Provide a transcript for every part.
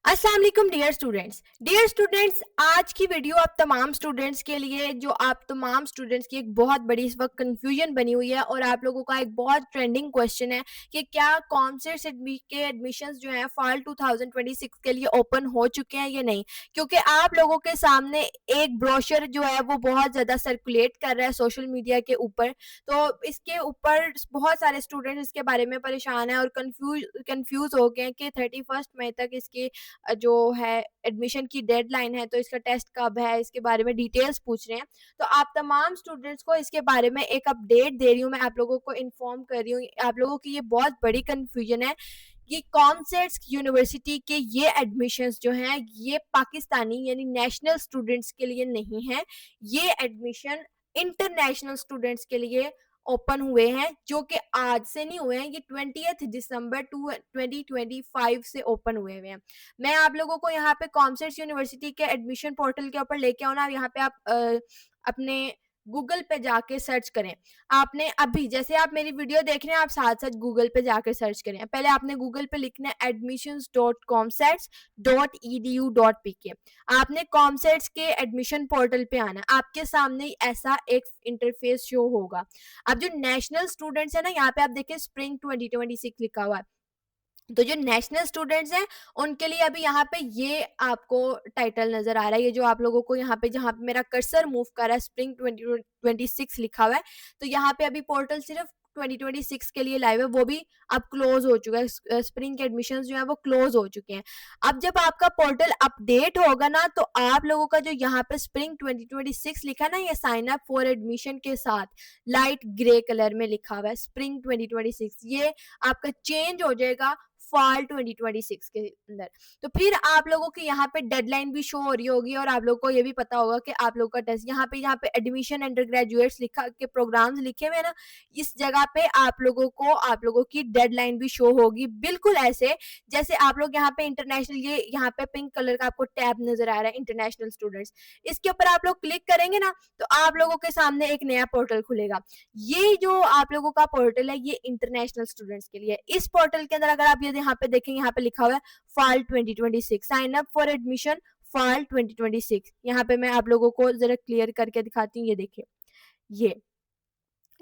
अस्सलाम वालेकुम dear students, आज की वीडियो आप तमाम स्टूडेंट्स के लिए, जो आप तमाम स्टूडेंट्स की एक बहुत बड़ी इस वक्त कंफ्यूजन बनी हुई है और आप लोगों का एक बहुत ट्रेंडिंग क्वेश्चन है कि क्या कॉमर्स के एडमिशन्स जो हैं फॉल 2026 के लिए ओपन हो चुके हैं या नहीं। क्योंकि आप लोगों के सामने एक ब्रोशर जो है वो बहुत ज़्यादा सर्कुलेट कर रहा है सोशल मीडिया के ऊपर, तो इसके ऊपर बहुत सारे स्टूडेंट्स इसके बारे में परेशान हैं और कंफ्यूज हो गए हैं कि 31 मई तक इसकी जो है एडमिशन की डेडलाइन है, तो इसका टेस्ट कब है, इसके बारे में डिटेल्स पूछ रहे हैं। तो आप तमाम स्टूडेंट्स को इसके बारे में एक अपडेट दे रही हूँ, मैं आप लोगों को इन्फॉर्म कर रही हूँ। आप लोगों की ये बहुत बड़ी कन्फ्यूजन है कि कॉमर्स यूनिवर्सिटी के ये एडमिशन्स जो हैं ये पाकिस्तानी यानी नेशनल स्टूडेंट्स के लिए नहीं है। ये एडमिशन इंटरनेशनल स्टूडेंट्स के लिए ओपन हुए हैं, जो कि आज से नहीं हुए हैं, ये 20 दिसंबर 2025 से ओपन हुए हैं। मैं आप लोगों को यहाँ पे कॉमर्स यूनिवर्सिटी के एडमिशन पोर्टल के ऊपर लेके आऊँ ना, यहाँ पे आप अपने गूगल पे जाके सर्च करें। आपने अभी जैसे आप मेरी वीडियो देख रहे हैं, आप साथ साथ गूगल पे जाकर सर्च करें। पहले आपने गूगल पे लिखना है admissions.comsets.edu.pk। आपने कॉमसेट्स के एडमिशन पोर्टल पे आना है, आपके सामने ऐसा एक इंटरफेस शो होगा। अब जो नेशनल स्टूडेंट्स है ना, यहाँ पे आप देखिए स्प्रिंग 2026 लिखा हुआ है। तो जो नेशनल स्टूडेंट्स हैं उनके लिए अभी यहाँ पे ये आपको टाइटल नजर आ रहा है, ये जो आप लोगों को यहाँ पे जहाँ पे मेरा कर्सर मूव कर रहा है स्प्रिंग 2026 लिखा हुआ है। तो यहाँ पे अभी पोर्टल सिर्फ 2026 के लिए लाइव है, वो भी अब क्लोज हो चुका है। स्प्रिंग के एडमिशन जो है वो क्लोज हो चुके हैं। अब जब आपका पोर्टल अपडेट होगा ना, तो आप लोगों का जो यहाँ पे स्प्रिंग 2026 लिखा है ना, ये साइन अप फॉर एडमिशन के साथ लाइट ग्रे कलर में लिखा हुआ है स्प्रिंग 2026, ये आपका चेंज हो जाएगा फॉल 2026 के अंदर। तो फिर आप लोगों की यहाँ पे डेडलाइन भी शो हो रही होगी और आप लोगों को ये भी पता होगा कि आप लोगों का टेस्ट यहाँ पे एडमिशन अंडर ग्रेजुएट्स लिखा के प्रोग्राम्स लिखे हुए हैं ना, इस जगह पे आप लोगों की डेडलाइन भी शो होगी, बिल्कुल ऐसे जैसे आप लोग यहाँ पे इंटरनेशनल, ये यहाँ पे पिंक कलर का आपको टैब नजर आ रहा है इंटरनेशनल स्टूडेंट्स, इसके ऊपर आप लोग क्लिक करेंगे ना, तो आप लोगों के सामने एक नया पोर्टल खुलेगा। ये जो आप लोगों का पोर्टल है ये इंटरनेशनल स्टूडेंट्स के लिए। इस पोर्टल के अंदर अगर आप ये यहाँ पे देखेंगे, यहाँ पे लिखा हुआ है fall 2026 sign up for admission fall 2026। यहाँ पे मैं आप लोगों को जरा क्लियर करके दिखाती हूँ, ये देखिए, ये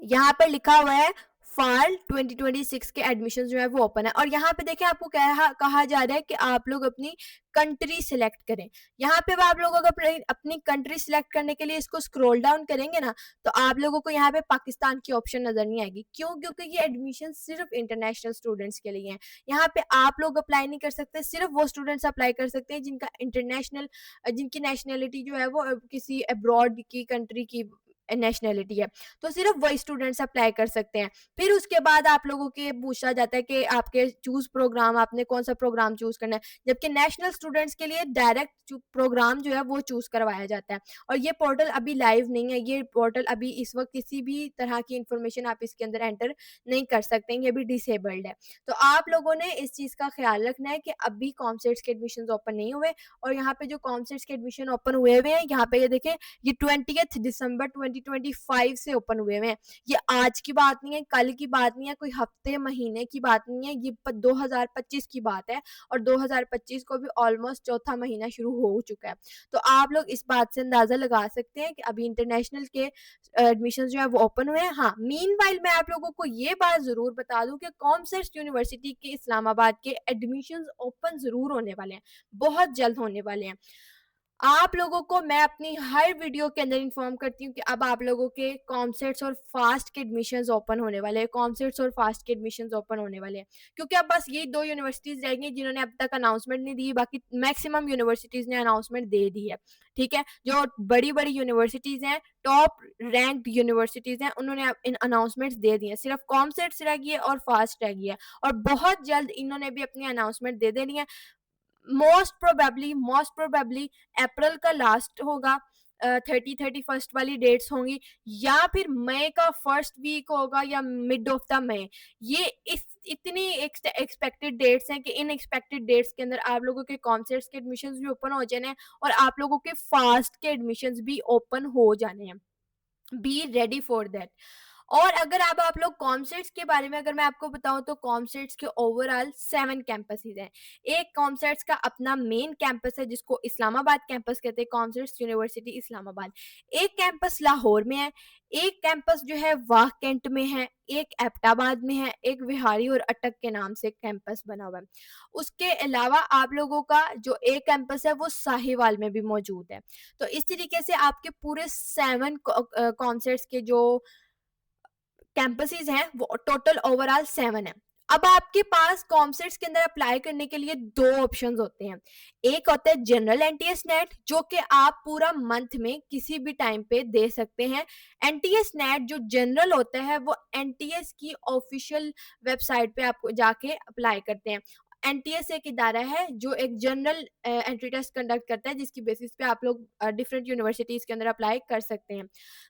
यहाँ पर लिखा हुआ है फॉल 2026 के एडमिशन जो है वो ओपन है। और यहाँ पे देखिए आपको कहा जा रहा है कि आप लोग अपनी कंट्री सिलेक्ट करें। यहाँ पे आप लोगों को अपनी कंट्री सिलेक्ट करने के लिए इसको स्क्रॉल डाउन करेंगे ना, तो आप लोगों को यहाँ पे पाकिस्तान की ऑप्शन नजर नहीं आएगी। क्यों? क्योंकि ये एडमिशन सिर्फ इंटरनेशनल स्टूडेंट्स के लिए है। यहाँ पे आप लोग अप्लाई नहीं कर सकते, सिर्फ वो स्टूडेंट्स अप्लाई कर सकते हैं जिनका इंटरनेशनल, जिनकी नेशनलिटी जो है वो किसी अब्रॉड की कंट्री की नेशनलिटी है, तो सिर्फ वही स्टूडेंट्स अप्लाई कर सकते हैं। फिर उसके बाद आप लोगों के पूछा जाता है कि आपके चूज प्रोग्राम, आपने कौन सा प्रोग्राम चूज करना है, जबकि नेशनल स्टूडेंट्स के लिए डायरेक्ट प्रोग्राम जो है वो चूज करवाया जाता है। और ये पोर्टल अभी लाइव नहीं है, ये पोर्टल अभी इस वक्त किसी भी तरह की इंफॉर्मेशन आप इसके अंदर एंटर नहीं कर सकते, ये भी डिसेबल्ड है। तो आप लोगों ने इस चीज का ख्याल रखना है कि अभी कॉमर्स के एडमिशन ओपन नहीं हुए। और यहाँ पे जो कॉमर्स के एडमिशन ओपन हुए हुए हैं, यहाँ पे ये देखें, ये 20 दिसंबर 2025 से ओपन हुए हुए हैं। ये आज की बात नहीं है, कल की बात नहीं है, कोई हफ्ते महीने की बात नहीं है, ये 2025 की बात है। और 2025 को भी ऑलमोस्ट चौथा महीना शुरू हो चुका है। तो आप लोग इस बात से अंदाजा लगा सकते हैं कि अभी इंटरनेशनल के एडमिशन जो है वो ओपन हुए हैं। हाँ, मीनवाइल मैं आप लोगों को ये बात जरूर बता दूं कि कॉमर्स यूनिवर्सिटी के इस्लामाबाद के एडमिशन ओपन जरूर होने वाले हैं, बहुत जल्द होने वाले हैं। आप लोगों को मैं अपनी हर वीडियो के अंदर इन्फॉर्म करती हूँ कि अब आप लोगों के कॉमर्स और फास्ट के एडमिशन्स ओपन होने वाले हैं, कॉमर्स और फास्ट के एडमिशन्स ओपन होने वाले हैं। क्योंकि अब बस ये दो यूनिवर्सिटीज रहेंगी जिन्होंने अब तक अनाउंसमेंट नहीं दी, बाकी मैक्सिमम यूनिवर्सिटीज ने अनाउंसमेंट दे दी है। ठीक है, जो बड़ी बड़ी यूनिवर्सिटीज हैं, टॉप रैंक्ड यूनिवर्सिटीज हैं, उन्होंने इन अनाउंसमेंट्स दे दी है। सिर्फ कॉमर्स रह गई है और फास्ट रह गई है, और बहुत जल्द इन्होंने भी अपनी अनाउंसमेंट दे देनी है। मोस्ट प्रोबेबली अप्रैल का लास्ट होगा, 30-31 वाली डेट्स होंगी, या फिर मई का फर्स्ट वीक होगा या मिड ऑफ द मई। ये इस इतनी एक्सपेक्टेड डेट्स हैं कि इन एक्सपेक्टेड डेट्स के अंदर आप लोगों के कॉमर्स के एडमिशन्स भी ओपन हो जाने हैं और आप लोगों के फास्ट के एडमिशन्स भी ओपन हो जाने हैं। Be ready for that. और अगर अब आप लोग कॉमसेट्स के बारे में अगर मैं आपको बताऊं तो कॉमसेट्स के ओवरऑल 7 कैंपसेस हैं। एक कॉमसेट्स का अपना मेन कैंपस है जिसको इस्लामाबाद कैंपस कहते हैं, कॉमसेट्स यूनिवर्सिटी इस्लामाबाद। एक कैंपस लाहौर में है, एक कैंपस जो है वाह कैंट में है, एक एबटाबाद में है, एक विहारी और अटक के नाम से कैंपस बना हुआ है। उसके अलावा आप लोगों का जो एक कैंपस है वो साहिवाल में भी मौजूद है। तो इस तरीके से आपके पूरे 7 कॉमसेट्स के जो कैंपसेस हैं वो टोटल ओवरऑल 7 है। अब आपके पास कॉमसेट्स के अंदर अप्लाई करने के लिए दो ऑप्शंस होते हैं। एक होता है जनरल एनटीएस नेट, जो कि आप पूरा मंथ में किसी भी टाइम पे दे सकते हैं। एनटीएस नेट जो जनरल होता है वो एनटीएस की ऑफिशियल वेबसाइट पे आपको जाके अप्लाई करते हैं। एनटीएस एक इदारा है जो एक जनरल एंट्री टेस्ट कंडक्ट करता है, जिसकी बेसिस पे आप लोग डिफरेंट यूनिवर्सिटीज के अंदर अप्लाई कर सकते हैं।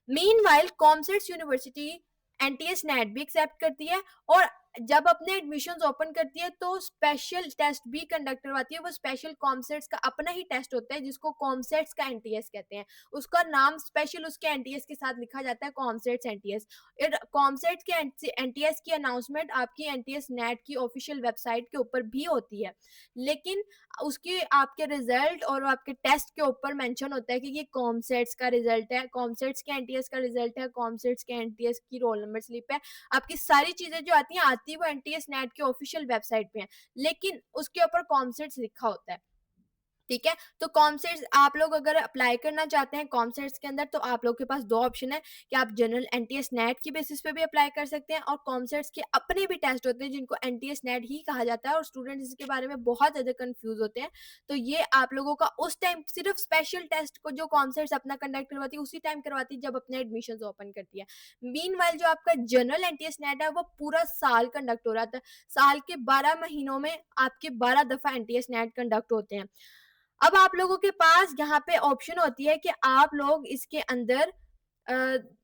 Meanwhile COMSATS university NTS net भी एक्सेप्ट करती है, और जब अपने एडमिशंस ओपन करती है तो स्पेशल टेस्ट भी कंडक्ट करवाती है। वो स्पेशल कॉमसेट्स का अपना ही टेस्ट होता है जिसको कॉमसेट्स का एनटीएस कहते हैं। उसका नाम स्पेशल उसके एनटीएस के साथ लिखा जाता है, कॉमसेट्स एनटीएस। कॉमसेट्स के एनटीएस की अनाउंसमेंट आपकी एनटीएस नेट की ऑफिशियल वेबसाइट के ऊपर भी होती है, लेकिन उसके आपके रिजल्ट और आपके टेस्ट के ऊपर मेंशन होता है कि ये कॉमसेट्स का रिजल्ट है, कॉमसेट्स के एनटीएस का रिजल्ट है, कॉमसेट्स के एनटीएस की रोल नंबर स्लिप है। आपकी सारी चीजें जो आती है वो एनटीएस नेट के ऑफिशियल वेबसाइट पे है, लेकिन उसके ऊपर कॉमसेट्स लिखा होता है। ठीक है, तो कॉमसेट्स आप लोग अगर अप्लाई करना चाहते हैं कॉमसेट्स के अंदर, तो आप लोग के पास दो ऑप्शन है कि आप जनरल एनटीएस नेट की बेसिस पे भी अप्लाई कर सकते हैं, और कॉमसेट्स के अपने भी टेस्ट होते हैं जिनको एनटीएस नेट ही कहा जाता है, और स्टूडेंट्स इसके बारे में बहुत ज़्यादा कंफ्यूज होते हैं। तो ये आप लोगों का उस टाइम सिर्फ स्पेशल टेस्ट को जो कॉमसेट्स अपना कंडक्ट करवाती है उसी टाइम करवाती है जब अपने एडमिशन ओपन करती है। मीनवाइल जो आपका जनरल एनटीएस नेट है वो पूरा साल कंडक्ट हो रहा था। साल के 12 महीनों में आपके 12 दफ़ा एनटीएस नेट कंडक्ट होते हैं। अब आप लोगों के पास यहाँ पे ऑप्शन होती है कि आप लोग इसके अंदर अ,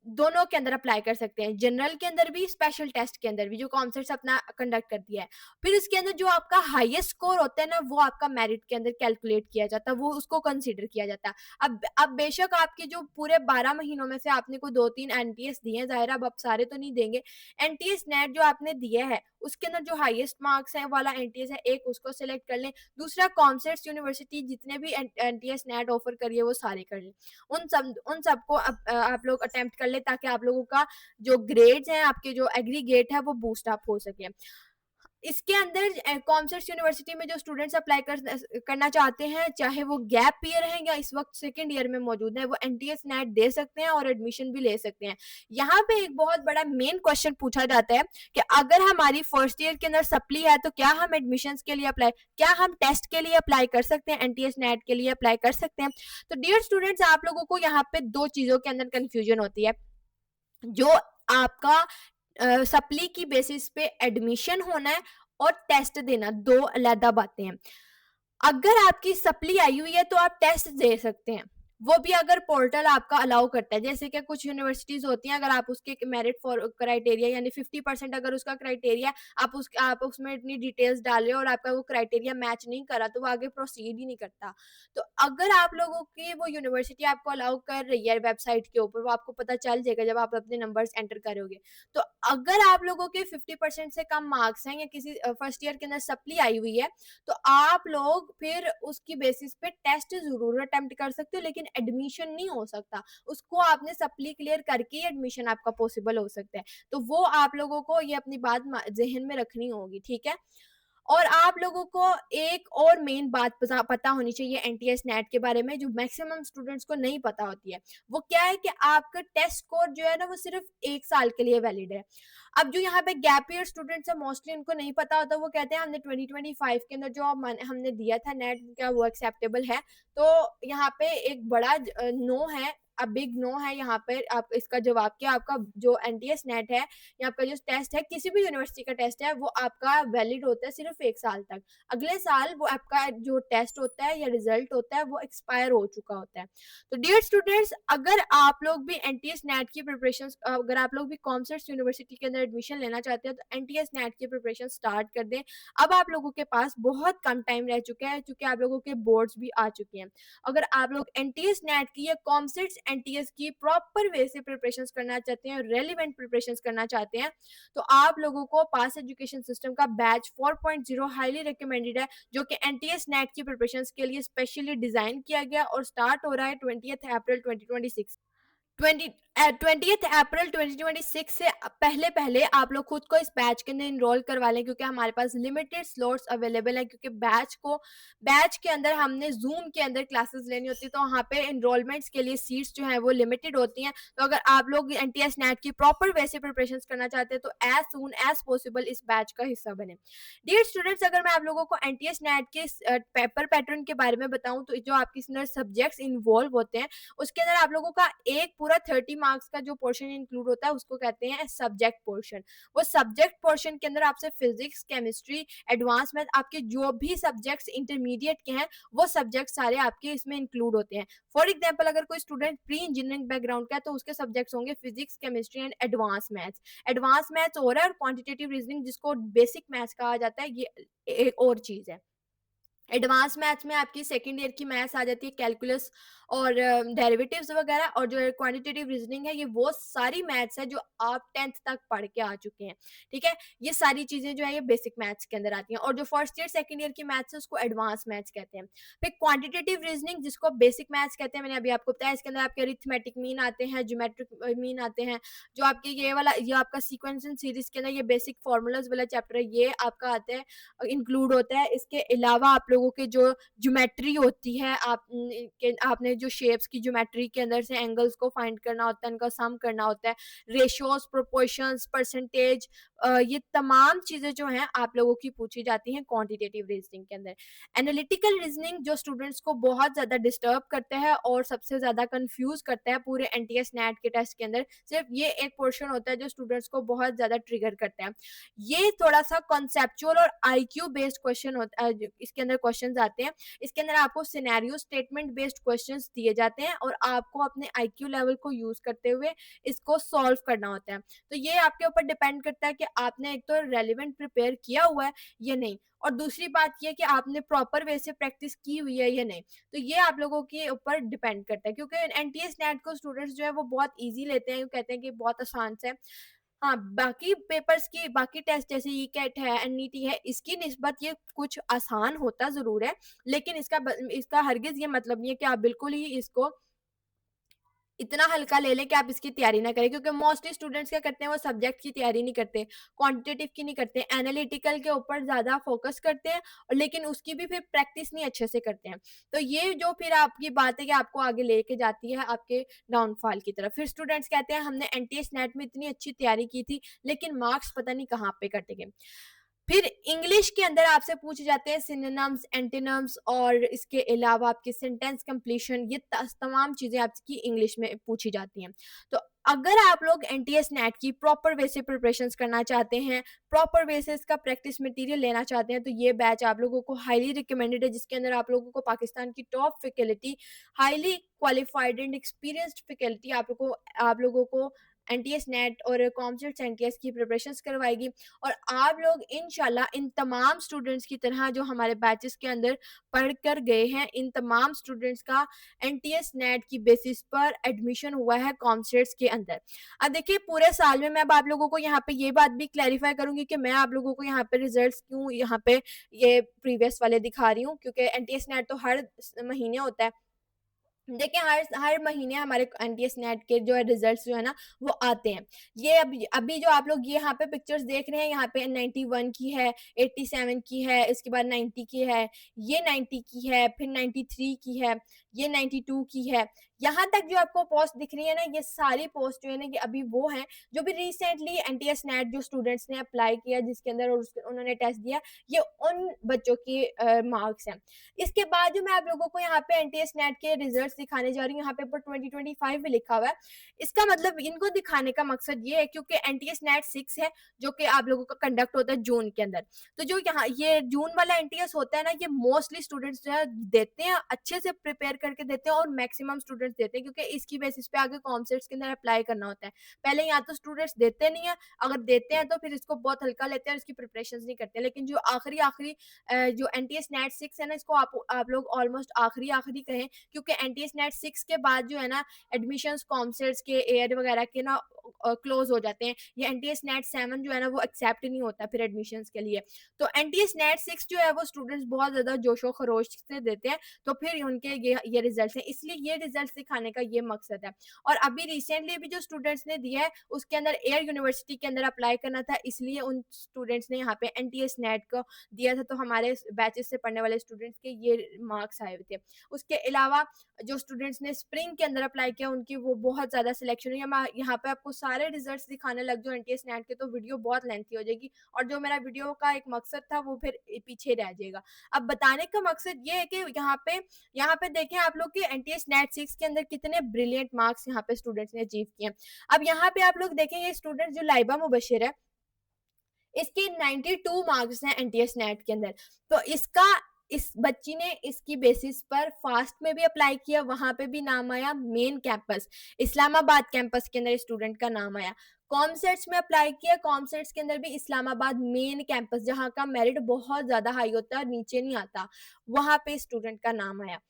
दोनों के अंदर अप्लाई कर सकते हैं, जनरल के अंदर भी, स्पेशल टेस्ट के अंदर भी, जो कॉन्सेप्ट अपना कंडक्ट करती है। फिर इसके अंदर जो आपका हाईएस्ट स्कोर होता है ना, वो आपका मेरिट के अंदर कैलकुलेट किया जाता है, वो उसको कंसीडर किया जाता है। अब बेशक आपके जो पूरे 12 महीनों में से आपने कोई 2-3 एनटीएस दिए हैं, जाहिर अब आप सारे तो नहीं देंगे। एनटीएस नेट जो आपने दिया है उसके अंदर जो हाईएस्ट मार्क्स है वाला एनटीएस है, एक उसको सिलेक्ट कर लें। दूसरा कॉमसेट्स यूनिवर्सिटी जितने भी एनटीएस नेट ऑफर करिए वो सारे कर लें। उन सबको आप लोग अटेम्प्ट कर ले, ताकि आप लोगों का जो ग्रेड्स हैं, आपके जो एग्रीगेट है वो बूस्ट अप हो सके। इसके अंदर कॉमसेट्स यूनिवर्सिटी में जो स्टूडेंट्स अप्लाई करना चाहते हैं, चाहे वो गैप ईयर है या इस वक्त सेकंड ईयर में मौजूद है, वो एनटीएस नेट दे सकते हैं और एडमिशन भी ले सकते हैं। यहाँ पे एक बहुत बड़ा मेन क्वेश्चन पूछा जाता है कि अगर हमारी फर्स्ट ईयर के अंदर सप्ली है तो क्या हम एडमिशन के लिए अप्लाई, क्या हम टेस्ट के लिए अप्लाई कर सकते हैं, एनटीएस नेट के लिए अप्लाई कर सकते हैं? तो डियर स्टूडेंट्स, आप लोगों को यहाँ पे दो चीजों के अंदर कंफ्यूजन होती है। जो आपका सप्ली की बेसिस पे एडमिशन होना है और टेस्ट देना, दो अलग बातें हैं। अगर आपकी सप्ली आई हुई है तो आप टेस्ट दे सकते हैं, वो भी अगर पोर्टल आपका अलाउ करता है। जैसे कि कुछ यूनिवर्सिटीज होती हैं, अगर आप उसके मेरिट फॉर क्राइटेरिया यानी 50% अगर उसका क्राइटेरिया आप उसमें इतनी डिटेल्स डाल रहे हो और आपका वो क्राइटेरिया मैच नहीं करा, तो वो आगे प्रोसीड ही नहीं करता। तो अगर आप लोगों की वो यूनिवर्सिटी आपको अलाउ कर रही है वेबसाइट के ऊपर, वो आपको पता चल जाएगा जब आप अपने नंबर्स एंटर करोगे। तो अगर आप लोगों के 50% से कम मार्क्स हैं या किसी फर्स्ट ईयर के अंदर सप्ली आई हुई है, तो आप लोग फिर उसकी बेसिस पे टेस्ट जरूर अटेम्प्ट कर सकते हो, लेकिन एडमिशन नहीं हो सकता। उसको आपने सप्ली क्लियर करके ही एडमिशन आपका पॉसिबल हो सकता है। तो वो आप लोगों को ये अपनी बात जहन में रखनी होगी, ठीक है। और आप लोगों को एक और मेन बात पता होनी चाहिए एनटीएस नेट के बारे में, जो मैक्सिमम स्टूडेंट्स को नहीं पता होती है। वो क्या है कि आपका टेस्ट स्कोर जो है ना वो सिर्फ 1 साल के लिए वैलिड है। अब जो यहाँ पे गैप ईयर स्टूडेंट्स है, मोस्टली उनको नहीं पता होता। वो कहते हैं हमने 2025 के अंदर जो हमने दिया था नेट, क्या वो एक्सेप्टेबल है? तो यहाँ पे एक बड़ा नो है, अब बिग नो है यहाँ पे। आप इसका जवाब क्या, आपका जो एनटीएस नेट है या आपका जो टेस्ट है, किसी भी यूनिवर्सिटी का टेस्ट है, वो आपका वैलिड होता है सिर्फ 1 साल तक। अगले साल वो आपका जो टेस्ट होता है या रिजल्ट होता है वो एक्सपायर हो चुका होता है। तो डियर स्टूडेंट्स, अगर आप लोग भी एनटीएस नेट की प्रिपरेशन, अगर आप लोग भी कॉमसेट्स यूनिवर्सिटी के अंदर एडमिशन लेना चाहते हैं, तो एनटीएस नेट की प्रिपरेशन स्टार्ट कर दें। अब आप लोगों के पास बहुत कम टाइम रह चुका है, क्योंकि आप लोगों के बोर्ड्स भी आ चुके हैं। अगर आप लोग एनटीएस नेट की या कॉमसेट्स एनटीएस की प्रॉपर वे से प्रिपरेशंस करना चाहते हैं, रेलिवेंट प्रिपरेशंस करना चाहते हैं, तो आप लोगों को पास एजुकेशन सिस्टम का बैच 4.0 हाईली रिकमेंडेड है, जो कि एनटीएस नेट की प्रिपरेशंस के लिए स्पेशली डिजाइन किया गया और स्टार्ट हो रहा है 20 अप्रैल 2026। 20 अप्रैल 2026 से पहले पहले आप लोग खुद को इस बैच के अंदर इनरोल करवा लें, क्योंकि हमारे पास लिमिटेड स्लॉट्स अवेलेबल है, क्योंकि बैच के अंदर हमने जूम के अंदर क्लासेस लेनी होती है, तो वहाँ पे इनरोलमेंट्स के लिए सीट्स जो है वो लिमिटेड होती हैं। तो अगर आप लोग एनटीएस नेट की प्रॉपर वैसे प्रिपरेशन करना चाहते हैं तो एज सून एज पॉसिबल इस बैच का हिस्सा बने। डियर स्टूडेंट्स, अगर मैं आप लोगों को एनटीएस नेट के पेपर पैटर्न के बारे में बताऊं, तो जो आपके अंदर सब्जेक्ट्स इन्वॉल्व होते हैं उसके अंदर आप लोगों का एक पूरा 30 मार्क्स का जो पोर्शन इंक्लूड होता है उसको कहते हैं सब्जेक्ट पोर्शन। वो सब्जेक्ट पोर्शन के अंदर आपसे फिजिक्स, केमिस्ट्री, एडवांस मैथ, आपके जो भी सब्जेक्ट्स इंटरमीडिएट के हैं वो सब्जेक्ट सारे आपके इसमें इंक्लूड होते हैं। फॉर एग्जाम्पल, अगर कोई स्टूडेंट प्री इंजीनियरिंग बैकग्राउंड का है तो उसके सब्जेक्ट्स होंगे physics, chemistry and advance maths. Advance maths हो रहा है और क्वांटिटेटिव रीजनिंग जिसको बेसिक मैथ्स कहा जाता है, ये एक और चीज है। एडवांस मैथ्स में आपकी सेकेंड ईयर की मैथ्स आ जाती है, कैलकुलस और डेरिवेटिव्स वगैरह, और जो क्वांटिटेटिव रीजनिंग है ये वो सारी मैथ्स है जो आप 10th तक पढ़ के आ चुके हैं। ठीक है, ये सारी चीजें जो है ये बेसिक मैथ्स के अंदर आती हैं, और जो फर्स्ट ईयर सेकेंड ईयर की मैथ्स है उसको एडवांस मैथ्स कहते हैं। फिर क्वांटिटेटिव रीजनिंग जिसको बेसिक मैथ्स कहते हैं, मैंने अभी आपको बताया, इसके अंदर आपके अरिथमेटिक मीन आते हैं, ज्योमेट्रिक मीन आते हैं, जो आपके ये आपका सीक्वेंस एंड सीरीज के अंदर ये बेसिक फॉर्मूलाज वाला चैप्टर है ये आपका आता है, इंक्लूड होता है। इसके अलावा आप लोगों के जो ज्योमेट्री होती है, आपने जो शेप्स की ज्योमेट्री के अंदर से एंगल्स को फाइंड करना होता है, उनका सम करना होता है, रेशियोज, प्रोपोर्शंस, परसेंटेज, ये तमाम चीजें जो हैं आप लोगों की पूछी जाती हैं क्वांटिटेटिव रीजनिंग के अंदर। एनालिटिकल रीजनिंग जो स्टूडेंट्स को बहुत ज्यादा डिस्टर्ब करता है और सबसे ज्यादा कंफ्यूज करता है पूरे एनटीएस नेट के टेस्ट के अंदर, सिर्फ ये एक पोर्शन होता है जो स्टूडेंट्स को बहुत ज्यादा ट्रिगर करता है। ये थोड़ा सा कॉन्सेप्चुअल और आईक्यू बेस्ड क्वेश्चन होता है, इसके अंदर क्वेश्चंस आते हैं। इसके अंदर आपको सिनेरियो स्टेटमेंट बेस्ड क्वेश्चंस दिए जाते हैं और आपको अपने आईक्यू लेवल को यूज करते हुए इसको सॉल्व करना होता है। तो ये आपके ऊपर डिपेंड करता है कि आपने एक तो रेलिवेंट प्रिपेयर किया हुआ है या नहीं, और दूसरी बात ये कि आपने प्रॉपर वे से प्रैक्टिस की हुई है या नहीं। तो ये आप लोगों के ऊपर डिपेंड करता है, क्योंकि एनटीएस नेट को स्टूडेंट्स जो है वो बहुत इजी लेते हैं, कहते हैं कि बहुत आसान से। हाँ, बाकी पेपर्स की बाकी टेस्ट जैसे ई कैट है, एनईटी है, इसकी निस्बत ये कुछ आसान होता जरूर है, लेकिन इसका हरगिज ये मतलब नहीं है कि आप बिल्कुल ही इसको इतना हल्का ले लें कि आप इसकी तैयारी ना करें, क्योंकि मोस्टली स्टूडेंट्स क्या करते हैं, वो सब्जेक्ट की तैयारी नहीं करते, क्वांटिटेटिव की नहीं करते, एनालिटिकल के ऊपर ज़्यादा फोकस करते हैं, और लेकिन उसकी भी फिर प्रैक्टिस नहीं अच्छे से करते हैं। तो ये जो फिर आपकी बात है कि आपको आगे लेके जाती है आपके डाउनफॉल की तरफ। फिर स्टूडेंट्स कहते हैं हमने एनटीएस नेट में इतनी अच्छी तैयारी की थी लेकिन मार्क्स पता नहीं कहाँ पे कट गए। फिर इंग्लिश के अंदर आपसे पूछे जाते हैं सिनोनिम्स, एंटोनिम्स, और इसके अलावा आपकी सेंटेंस कंप्लीशन, ये तमाम चीजें आपकी इंग्लिश में पूछी जाती हैं। तो अगर आप लोग एनटीएस नेट की प्रॉपर वे से प्रिपरेशंस करना चाहते हैं, प्रॉपर वे से इसका प्रैक्टिस मटेरियल लेना चाहते हैं, तो ये बैच आप लोगों को हाईली रिकमेंडेड है, जिसके अंदर आप लोगों को पाकिस्तान की top faculty, highly qualified and experienced faculty आप लोगों को एनटीएस नेट और कॉम्प्यूटर एनटीएस की प्रिपरेशंस करवाएगी। और आप लोग इंशाल्लाह इन तमाम स्टूडेंट्स की तरह जो हमारे बैचेस के अंदर पढ़ कर गए हैं, इन तमाम स्टूडेंट्स का एनटीएस नेट की बेसिस पर एडमिशन हुआ है कॉम्प्यूटर्स के अंदर। अब देखिए, पूरे साल में मैं अब आप लोगों को यहाँ पे ये बात भी क्लैरिफाई करूंगी कि मैं आप लोगों को यहाँ पे रिजल्ट्स क्यों यहाँ पे ये प्रीवियस वाले दिखा रही हूँ, क्योंकि एनटीएस नेट तो हर महीने होता है। देखिए, हर महीने हमारे एनटीएस नेट के जो है रिजल्ट्स जो है ना वो आते हैं। ये अभी जो आप लोग ये यहाँ पे पिक्चर्स देख रहे हैं, यहाँ पे 91 की है, 87 की है, इसके बाद 90 की है, ये 90 की है, फिर 93 की है, ये 92 की है। यहाँ तक जो आपको पोस्ट दिख रही है ना, ये सारी पोस्ट जो है ना ये अभी वो हैं जो भी रिसेंटली एनटीएस नेट जो स्टूडेंट्स ने अप्लाई किया जिसके अंदर, और उन्होंने टेस्ट दिया, ये उन बच्चों की मार्क्स हैं। इसके बाद जो मैं आप लोगों को यहाँ पे एनटीएस नेट के रिजल्ट्स दिखाने जा रही हूँ, यहाँ पे ऊपर 2025 भी लिखा हुआ है। इसका मतलब इनको दिखाने का मकसद ये है क्योंकि एनटीएस नेट 6 है जो कि आप लोगों का कंडक्ट होता है जून के अंदर। तो जो यहाँ ये जून वाला एनटीएस होता है ना, ये मोस्टली स्टूडेंट्स जो है देते हैं, अच्छे से प्रिपेयर करके देते हैं, और मैक्सिमम स्टूडेंट्स देते हैं, क्योंकि इसकी बेसिस पे आगे कॉन्सेप्ट्स के अंदर अप्लाई करना होता है। पहले यहाँ तो स्टूडेंट्स देते नहीं है, अगर देते हैं तो फिर इसको बहुत हल्का लेते हैं और इसकी प्रिपरेशन नहीं करते। लेकिन जो आखिरी जो एनटीएस नेट 6 है ना, इसको आप लोग ऑलमोस्ट आखिरी कहें, क्योंकि एनटीएस एनटीएस नेट 6 के बाद जो है ना एडमिशंस कॉमसेट्स के एयर वगैरह के ना क्लोज हो जाते हैं, ये एनटीएस नेट 7 जो है ना वो एक्सेप्ट नहीं होता फिर एडमिशंस के लिए। तो एनटीएस नेट 6 जो है वो स्टूडेंट्स बहुत ज़्यादा जोशो खरोश से देते हैं, तो फिर उनके ये रिजल्ट हैं, इसलिए ये रिजल्ट दिखाने का ये मकसद है। और अभी रिसेंटली भी जो स्टूडेंट्स ने दिया है उसके अंदर एयर यूनिवर्सिटी के अंदर अप्लाई करना था, इसलिए उन स्टूडेंट्स ने यहाँ पे एनटीएस नेट को दिया था, तो हमारे बैचेस से पढ़ने वाले स्टूडेंट्स के ये मार्क्स आए हुए थे। उसके अलावा जो स्टूडेंट्स ने स्प्रिंग के अंदर अप्लाई किया उनकी वो बहुत ज़्यादा सिलेक्शन हुई है। मैं यहाँ पे आपको सारे रिजल्ट्स दिखाने लग जाऊँ एनटीएस नेट के तो वीडियो बहुत लेंथी हो जाएगी, और जो मेरा वीडियो का एक मकसद था वो फिर पीछे रह जाएगा। अब बताने का मकसद ये है कि यहाँ पे देखें आप लोग कि एनटीएस नेट 6 के अंदर कितने ब्रिलियंट मार्क्स यहाँ पे स्टूडेंट्स ने अचीव किए। अब यहाँ पे आप लोग देखेंगे स्टूडेंट जो लाइबा मुबशिर है, इसके 92 मार्क्स हैं एनटीएस नेट के अंदर। तो इस बच्ची ने इसकी बेसिस पर फास्ट में भी अप्लाई किया, वहां पे भी नाम आया, मेन कैंपस इस्लामाबाद कैंपस के अंदर स्टूडेंट का नाम आया। कॉमसेट्स में अप्लाई किया, कॉमसेट्स के अंदर भी इस्लामाबाद मेन कैंपस जहां का मेरिट बहुत ज्यादा हाई होता है, नीचे नहीं आता, वहां पे स्टूडेंट का नाम आया।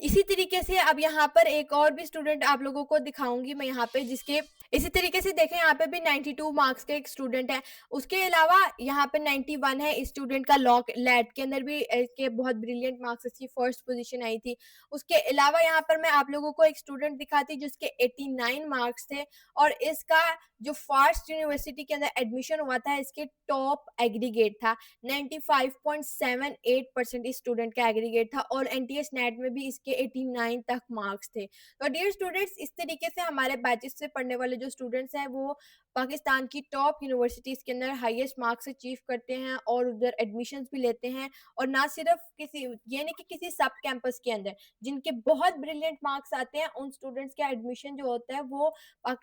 इसी तरीके से अब यहाँ पर एक और भी स्टूडेंट आप लोगों को दिखाऊंगी मैं यहाँ पे, जिसके इसी तरीके से देखें यहाँ पे भी 92 मार्क्स का एक स्टूडेंट है। उसके अलावा यहाँ पे 91 है इस स्टूडेंट का लॉ लैट के अंदर भी के बहुत ब्रिलियंट मार्क्स, इसकी फर्स्ट पोजीशन आई थी। उसके अलावा यहाँ पर मैं आप लोगों को एक स्टूडेंट दिखाती जिसके 89 मार्क्स थे, और इसका जो फास्ट यूनिवर्सिटी के अंदर एडमिशन हुआ था इसके टॉप एग्रीगेट था, 95.78% इस स्टूडेंट का एग्रीगेट था, और एनटीएस नेट में भी इसके 89 तक मार्क्स थे। तो डियर स्टूडेंट्स, इस तरीके से हमारे बैचेस से पढ़ने वाले जो स्टूडेंट्स हैं वो पाकिस्तान की टॉप यूनिवर्सिटीज के अंदर हाईएस्ट मार्क्स अचीव करते हैं और उधर एडमिशन्स भी लेते हैं। और ना सिर्फ किसी ये नहीं कि किसी सब कैंपस के अंदर जिनके बहुत ब्रिलियंट मार्क्स आते हैं उन स्टूडेंट्स का एडमिशन जो होता है वो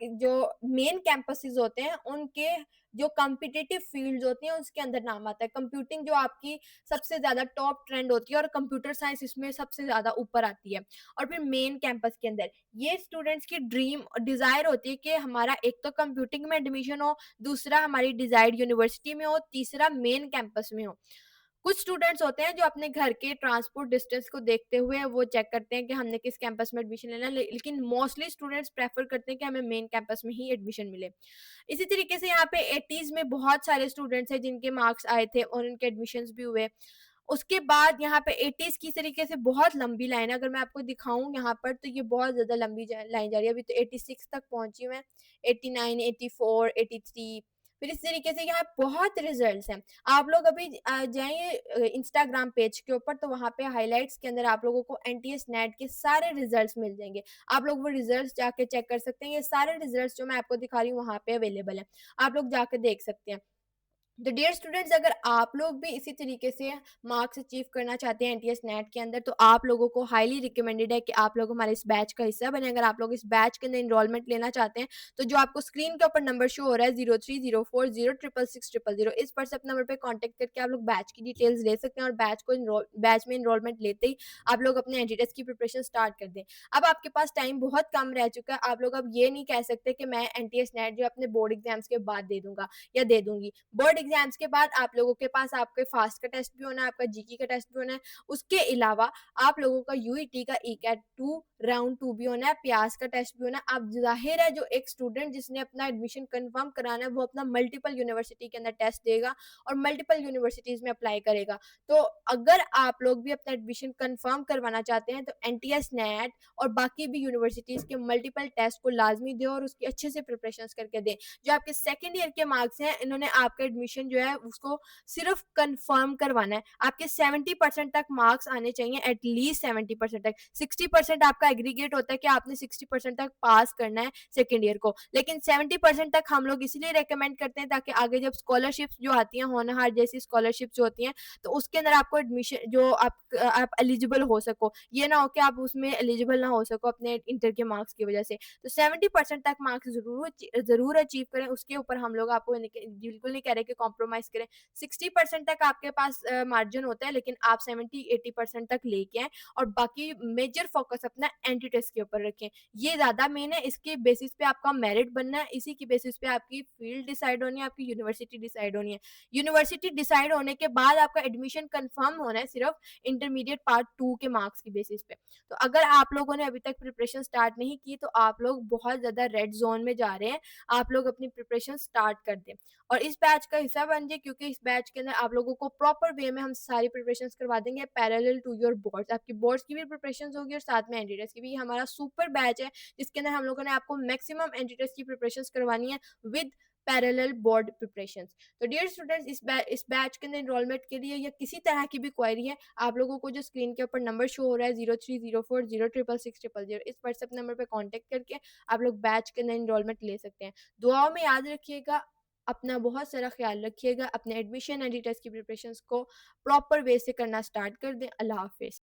जो मेन कैंपसेस होते हैं उनके जो कॉम्पिटिटिव फील्ड्स होती हैं उसके अंदर नाम आता है। कंप्यूटिंग जो आपकी सबसे ज्यादा टॉप ट्रेंड होती है और कंप्यूटर साइंस इसमें सबसे ज्यादा ऊपर आती है। और फिर मेन कैंपस के अंदर ये स्टूडेंट्स की ड्रीम डिजायर होती है कि हमारा एक तो कंप्यूटिंग में एडमिशन हो, दूसरा हमारी डिजायर्ड यूनिवर्सिटी में हो, तीसरा मेन कैंपस में हो। कुछ स्टूडेंट्स होते हैं जो अपने घर के ट्रांसपोर्ट डिस्टेंस को देखते हुए वो चेक करते हैं कि हमने किस कैंपस में एडमिशन लेना है, लेकिन मोस्टली स्टूडेंट्स प्रेफर करते हैं कि हमें मेन कैंपस में ही एडमिशन मिले। इसी तरीके से यहाँ पे 80s में बहुत सारे स्टूडेंट्स हैं जिनके मार्क्स आए थे और उनके एडमिशन्स भी हुए। उसके बाद यहाँ पे 80s की तरीके से बहुत लंबी लाइन है, अगर मैं आपको दिखाऊं यहाँ पर तो ये बहुत ज्यादा लंबी लाइन जा रही है। अभी तो 86 तक पहुंची हूँ मैं, 89, 84, 83, फिर इस तरीके से यहाँ बहुत रिजल्ट्स हैं। आप लोग अभी जाइए इंस्टाग्राम पेज के ऊपर, तो वहाँ पे हाइलाइट्स के अंदर आप लोगों को एनटीएस नेट के सारे रिजल्ट्स मिल जाएंगे। आप लोग वो रिजल्ट्स जाके चेक कर सकते हैं। ये सारे रिजल्ट्स जो मैं आपको दिखा रही हूँ वहाँ पे अवेलेबल है, आप लोग जाके देख सकते हैं। तो डियर स्टूडेंट्स, अगर आप लोग भी इसी तरीके से मार्क्स अचीव करना चाहते हैं एनटीएस नेट के अंदर तो आप लोगों को हाईली रिकमेंडेड है कि आप लोग हमारे इस बैच का हिस्सा बने। अगर आप लोग इस बैच के अंदर इनरोलमेंट लेना चाहते हैं तो जो आपको स्क्रीन के ऊपर नंबर शो हो रहा है 0304066600, इस व्हाट्सएप नंबर पे कांटेक्ट करके आप लोग बैच की डिटेल्स ले सकते हैं, और बैच में इनरोलमेंट लेते ही आप लोग अपने एनटीएस की प्रिपरेशन स्टार्ट कर दें। अब आपके पास टाइम बहुत कम रह चुका है, आप लोग अब ये नहीं कह सकते कि मैं एनटीएस नेट जो अपने बोर्ड एग्जाम्स के बाद दे दूंगा या दे दूंगी। बोर्ड एग्जाम्स के बाद आप लोगों के पास आपके फास्ट का टेस्ट भी होना है, आपका जीके का टेस्ट भी होना है, उसके अलावा आप लोगों का यूईटी का ईकैट 2 राउंड 2 भी होना है, प्यास का टेस्ट भी होना है। अब जाहिर है जो एक स्टूडेंट जिसने अपना एडमिशन कंफर्म कराना है वो अपना मल्टीपल यूनिवर्सिटी के अंदर टेस्ट देगा और मल्टीपल यूनिवर्सिटीज में अप्लाई करेगा। तो अगर आप लोग भी अपना एडमिशन कंफर्म करवाना चाहते हैं तो एनटीएस नेट और बाकी भी यूनिवर्सिटीज के मल्टीपल टेस्ट को लाजमी दें और उसकी अच्छे से प्रिपरेशन करके दें। जो आपके सेकेंड ईयर के मार्क्स हैं इन्होंने आपका एडमिशन जो है उसको सिर्फ कंफर्म करवाना है। आपके 70% तक मार्क्स आने चाहिए, एटलीस्ट 70% तक। 60% आपका एग्रीगेट होता है कि आपने 60% तक पास करना है सेकेंड ईयर को, लेकिन 70% तक हम लोग इसलिए रेकमेंड करते हैं ताकि आगे जब स्कॉलरशिप्स जो आती हैं, होनहार जैसी स्कॉलरशिप्स जो होती हैं, तो उसके अंदर आपको एडमिशन जो आप एलिजिबल हो सको, ये ना हो कि आप उसमें एलिजिबल ना हो सको अपने इंटर के मार्क्स की वजह से। तो 70% तक मार्क्स जरूर अचीव करें, उसके ऊपर हम लोग आपको बिल्कुल नहीं कह रहे कि कॉम्प्रोमाइज़ करें। 60% तक आपके पास मार्जिन होता है, लेकिन आप 70-80% तक लेके आएँ और बाकी मेजर फ़ोकस अपना एंट्री टेस्ट के ऊपर रखें। ये ज़्यादा मेन है, इसके बेसिस पे आपका मेरिट बनना है, इसी की बेसिस पे आपकी फ़ील्ड डिसाइड होनी है, आपकी यूनिवर्सिटी डिसाइड होनी है। यूनिवर्सिटी डिसाइड होने के बाद आपका एडमिशन कन्फर्म होना है सिर्फ़ इंटरमीडिएट पार्ट 2 के मार्क्स की बेसिस पे। तो अगर आप लोगों ने अभी तक प्रिपरेशन स्टार्ट नहीं की, तो आप लोग बहुत ज़्यादा रेड ज़ोन में जा रहे हैं। आप लोग अपनी प्रिपरेशन स्टार्ट कर दें और इस बैच का हिस्सा बन जाइए, क्योंकि इस बैच के अंदर आप लोगों को प्रॉपर वे में हम सारी प्रिपरेशंस करवा देंगे पैरेलल टू योर बोर्ड्स। आपकी बोर्ड्स की भी प्रिपरेशंस होगी और साथ में एंट्री टेस्ट की भी। ये हमारा सुपर बैच है, जिसके अंदर हम लोगों ने आपको मैक्सिमम एंट्री टेस्ट की प्रिपरेशंस करवानी है विद पैरेलल बोर्ड प्रिपरेशंस। तो डियर स्टूडेंट्स, इस बैच के अंदर एनरोलमेंट के लिए या किसी तरह की भी क्वेरी है, आप लोगों को जो स्क्रीन के ऊपर नंबर शो हो रहा है 0304066600, इस व्हाट्सएप नंबर पे कांटेक्ट करके आप लोग बैच के अंदर एनरोलमेंट ले सकते हैं। दुआओं में याद रखिएगा, अपना बहुत सारा ख्याल रखिएगा, अपने एडमिशन एंड टेस्ट की प्रिपरेशंस को प्रॉपर वे से करना स्टार्ट कर दें। अल्लाह हाफिज़।